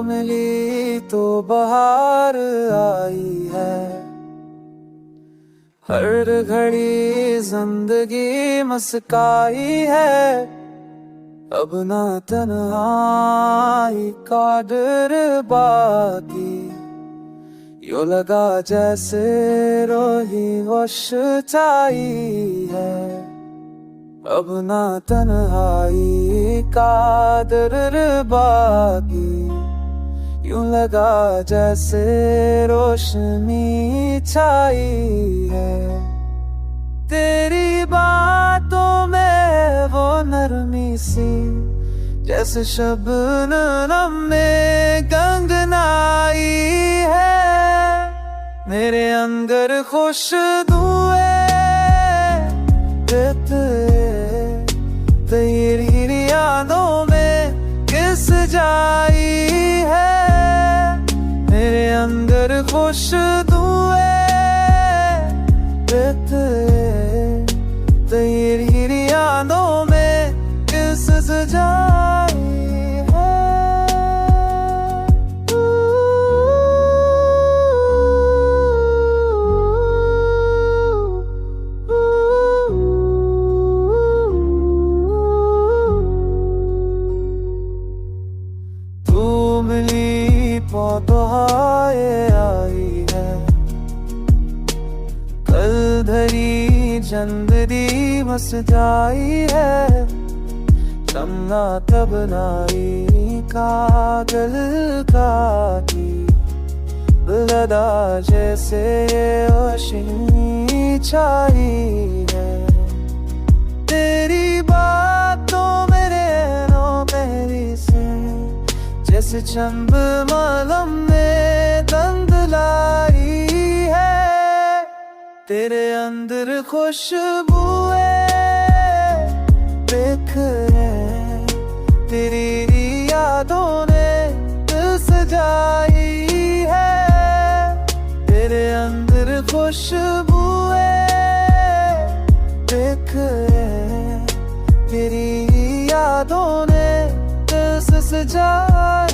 मिली तो बहार आई है। हर घड़ी जिंदगी मुस्काई है, अब ना तन्हाई का डर बाकी। यूं लगा जैसे रोही होश छाई है, अब ना तन्हाई का डर बाकी। यूं लगा जैसे रोशनी छाई है। तेरी बातों में वो नरमी सी, जैसे शबनम में गंगनाई है। मेरे अंदर खुशबुएं तेरी यादों में किस जाई है। मेरे अंदर खुशबुएं तेरी यादों में किस जाई है। तू मिली पौधे आई है, कल धरी चंदरी मस जाई है। चमना तब नाई कागल काटी, लदा जैसे रोशनी छाई है। तेरी बातों मेरे नो मेरी से, जैसे चंब मालम में दंद लाई है। तेरे अंदर खुशबुएं बिखरे, तेरी यादों ने सजाई है। तेरे अंदर खुशबुएं बिखरे, तेरी यादों ने सजाई।